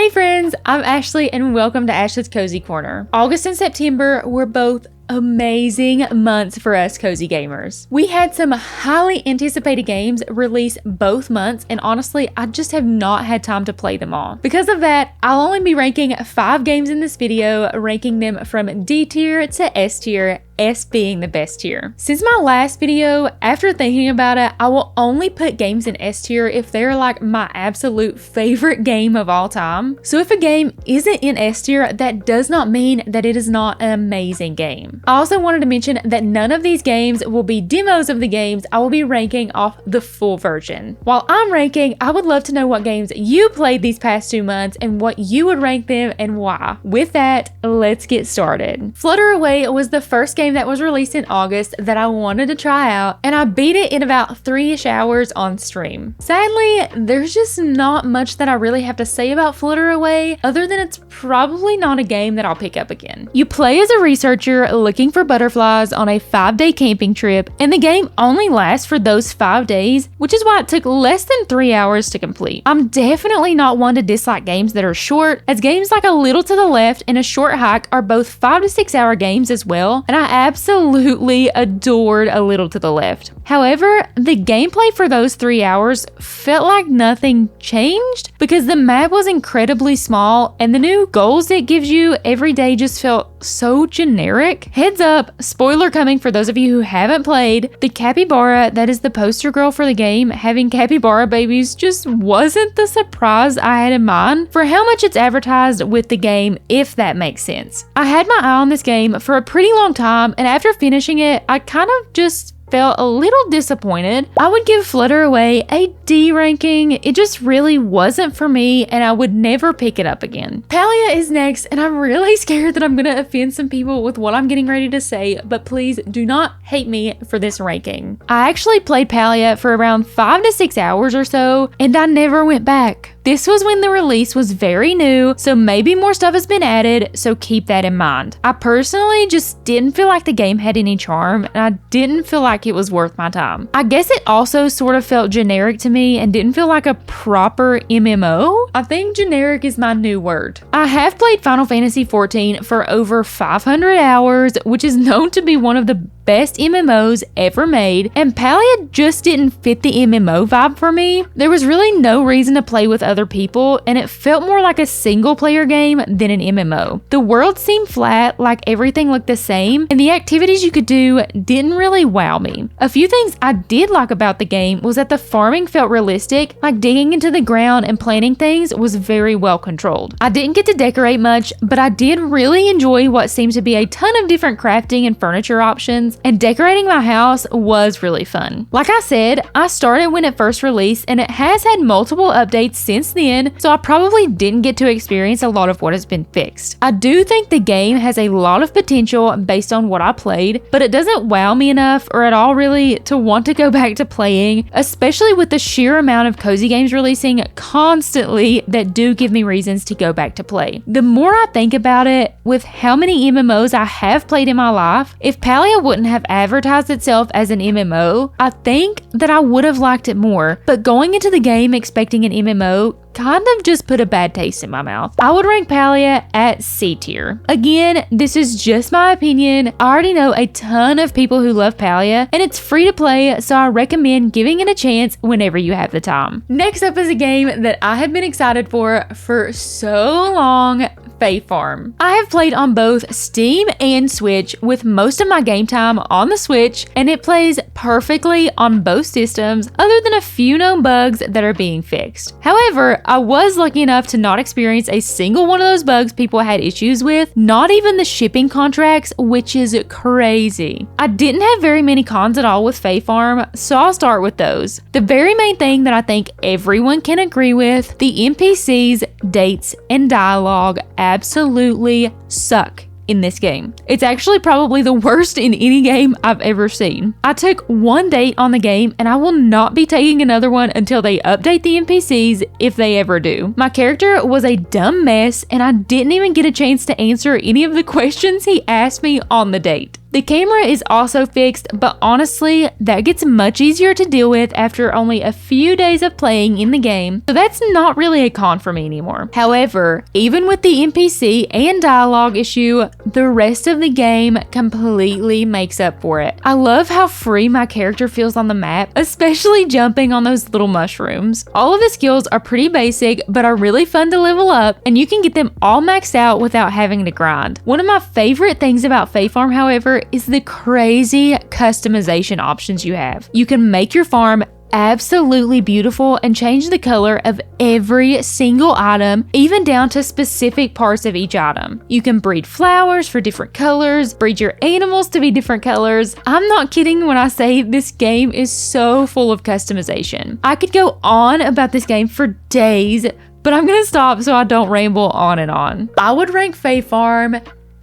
Hey friends, I'm Ashley and welcome to Ashley's Cozy Corner. August and September were both amazing months for us cozy gamers. We had some highly anticipated games release both months, and honestly, I just have not had time to play them all. Because of that, I'll only be ranking 5 games in this video, ranking them from D tier to S tier, S being the best tier. Since my last video, after thinking about it, I will only put games in S tier if they're like my absolute favorite game of all time. So if a game isn't in S tier, that does not mean that it is not an amazing game. I also wanted to mention that none of these games will be demos of the games. I will be ranking off the full version. While I'm ranking, I would love to know what games you played these past 2 months and what you would rank them and why. With that, let's get started. Flutter Away was the first game that was released in August that I wanted to try out, and I beat it in about 3-ish hours on stream. Sadly, there's just not much that I really have to say about Flutter Away other than it's probably not a game that I'll pick up again. You play as a researcher looking for butterflies on a 5-day camping trip, and the game only lasts for those 5 days, which is why it took less than 3 hours to complete. I'm definitely not one to dislike games that are short, as games like A Little to the Left and A Short Hike are both 5 to 6 hour games as well, and I absolutely adored A Little to the Left. However, the gameplay for those 3 hours felt like nothing changed because the map was incredibly small and the new goals it gives you every day just felt so generic. Heads up, spoiler coming for those of you who haven't played, the capybara that is the poster girl for the game having capybara babies just wasn't the surprise I had in mind for how much it's advertised with the game, if that makes sense. I had my eye on this game for a pretty long time, and after finishing it, I kind of just felt a little disappointed. I would give Flutter Away a D ranking. It just really wasn't for me, and I would never pick it up again. Palia is next, and I'm really scared that I'm gonna offend some people with what I'm getting ready to say, but please do not hate me for this ranking. I actually played Palia for around 5 to 6 hours or so, and I never went back. This was when the release was very new, so maybe more stuff has been added, so keep that in mind. I personally just didn't feel like the game had any charm, and I didn't feel like it was worth my time. I guess it also sort of felt generic to me and didn't feel like a proper MMO. I think generic is my new word. I have played Final Fantasy XIV for over 500 hours, which is known to be one of the best MMOs ever made, and Palia just didn't fit the MMO vibe for me. There was really no reason to play with other people, and it felt more like a single player game than an MMO. The world seemed flat, like everything looked the same, and the activities you could do didn't really wow me. A few things I did like about the game was that the farming felt realistic, like digging into the ground and planting things was very well controlled. I didn't get to decorate much, but I did really enjoy what seemed to be a ton of different crafting and furniture options, and decorating my house was really fun. Like I said, I started when it first released, and it has had multiple updates since then, so I probably didn't get to experience a lot of what has been fixed. I do think the game has a lot of potential based on what I played, but it doesn't wow me enough or at all really to want to go back to playing, especially with the sheer amount of cozy games releasing constantly that do give me reasons to go back to play. The more I think about it, with how many MMOs I have played in my life, if Palia wouldn't have advertised itself as an MMO, I think that I would have liked it more, but going into the game expecting an MMO kind of just put a bad taste in my mouth. I would rank Palia at C tier. Again, this is just my opinion. I already know a ton of people who love Palia, and it's free to play, so I recommend giving it a chance whenever you have the time. Next up is a game that I have been excited for so long, Fae Farm. I have played on both Steam and Switch, with most of my game time on the Switch, and it plays perfectly on both systems other than a few known bugs that are being fixed. However, I was lucky enough to not experience a single one of those bugs people had issues with, not even the shipping contracts, which is crazy. I didn't have very many cons at all with Fae Farm, so I'll start with those. The very main thing that I think everyone can agree with, the NPCs, dates, and dialogue absolutely suck in this game. It's actually probably the worst in any game I've ever seen. I took one date on the game, and I will not be taking another one until they update the NPCs, if they ever do. My character was a dumb mess, and I didn't even get a chance to answer any of the questions he asked me on the date. The camera is also fixed, but honestly, that gets much easier to deal with after only a few days of playing in the game, so that's not really a con for me anymore. However, even with the NPC and dialogue issue, the rest of the game completely makes up for it. I love how free my character feels on the map, especially jumping on those little mushrooms. All of the skills are pretty basic, but are really fun to level up, and you can get them all maxed out without having to grind. One of my favorite things about Fae Farm, however, is the crazy customization options you have. You can make your farm absolutely beautiful and change the color of every single item, even down to specific parts of each item. You can breed flowers for different colors, breed your animals to be different colors. I'm not kidding when I say this game is so full of customization. I could go on about this game for days, but I'm gonna stop so I don't ramble on and on. I would rank Fae Farm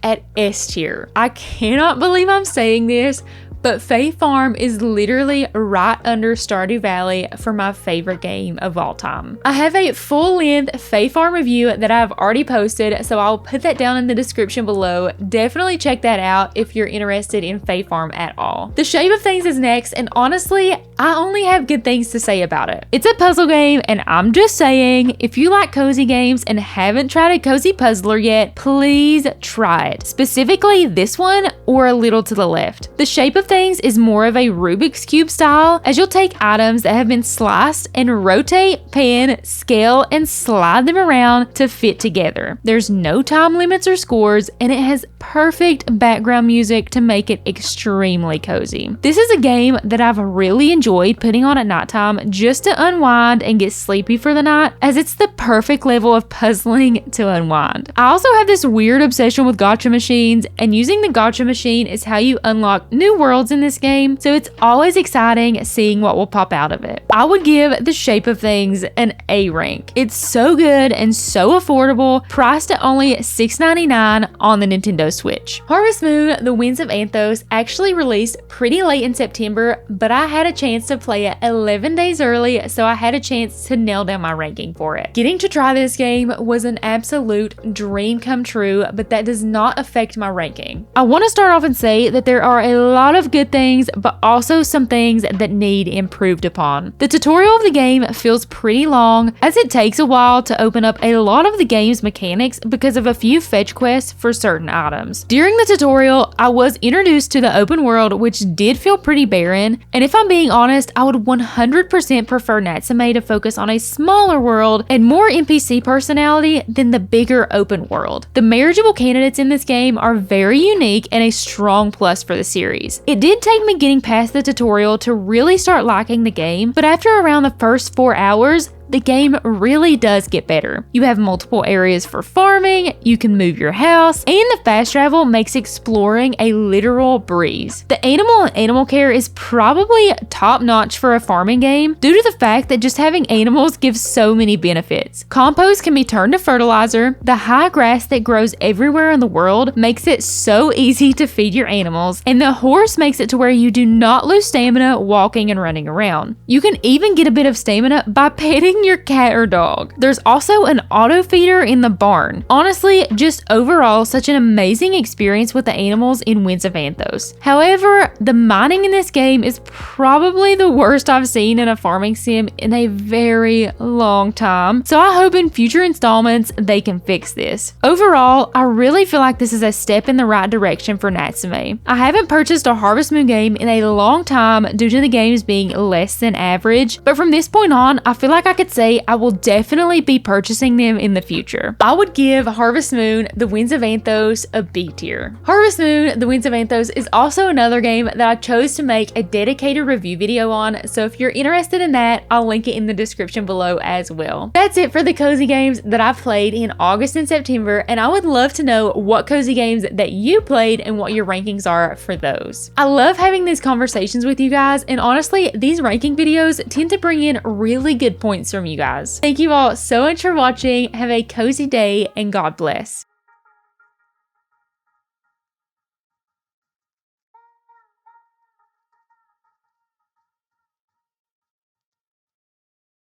at S tier. I cannot believe I'm saying this, but Fae Farm is literally right under Stardew Valley for my favorite game of all time. I have a full-length Fae Farm review that I've already posted, so I'll put that down in the description below. Definitely check that out if you're interested in Fae Farm at all. The Shape of Things is next, and honestly, I only have good things to say about it. It's a puzzle game, and I'm just saying, if you like cozy games and haven't tried a cozy puzzler yet, please try it. Specifically this one, or a little to the left. The Shape of Things is more of a Rubik's Cube style, as you'll take items that have been sliced and rotate, pan, scale, and slide them around to fit together. There's no time limits or scores, and it has perfect background music to make it extremely cozy. This is a game that I've really enjoyed putting on at nighttime just to unwind and get sleepy for the night, as it's the perfect level of puzzling to unwind. I also have this weird obsession with gacha machines, and using the gacha machine is how you unlock new worlds in this game, so it's always exciting seeing what will pop out of it. I would give The Shape of Things an A rank. It's so good and so affordable, priced at only $6.99 on the Nintendo Switch. Harvest Moon: The Winds of Anthos actually released pretty late in September, but I had a chance to play it 11 days early, so I had a chance to nail down my ranking for it. Getting to try this game was an absolute dream come true, but that does not affect my ranking. I want to start off and say that there are a lot of good things, but also some things that need improved upon. The tutorial of the game feels pretty long, as it takes a while to open up a lot of the game's mechanics because of a few fetch quests for certain items. During the tutorial, I was introduced to the open world, which did feel pretty barren, and if I'm being honest, I would 100% prefer Natsume to focus on a smaller world and more NPC personality than the bigger open world. The marriageable candidates in this game are very unique and a strong plus for the series. It did take me getting past the tutorial to really start liking the game, but after around the first 4 hours, the game really does get better. You have multiple areas for farming, you can move your house, and the fast travel makes exploring a literal breeze. The animal and animal care is probably top notch for a farming game due to the fact that just having animals gives so many benefits. Compost can be turned to fertilizer, the high grass that grows everywhere in the world makes it so easy to feed your animals, and the horse makes it to where you do not lose stamina walking and running around. You can even get a bit of stamina by petting your cat or dog. There's also an auto feeder in the barn. Honestly, just overall such an amazing experience with the animals in Winds of Anthos. However, the mining in this game is probably the worst I've seen in a farming sim in a very long time, so I hope in future installments they can fix this. Overall, I really feel like this is a step in the right direction for Natsume. I haven't purchased a Harvest Moon game in a long time due to the games being less than average, but from this point on, I feel like I could say I will definitely be purchasing them in the future. I would give Harvest Moon: The Winds of Anthos a B tier. Harvest Moon: The Winds of Anthos is also another game that I chose to make a dedicated review video on, so if you're interested in that, I'll link it in the description below as well. That's it for the cozy games that I've played in August and September, and I would love to know what cozy games that you played and what your rankings are for those. I love having these conversations with you guys, and honestly, these ranking videos tend to bring in really good points from you guys. Thank you all so much for watching. Have a cozy day and God bless.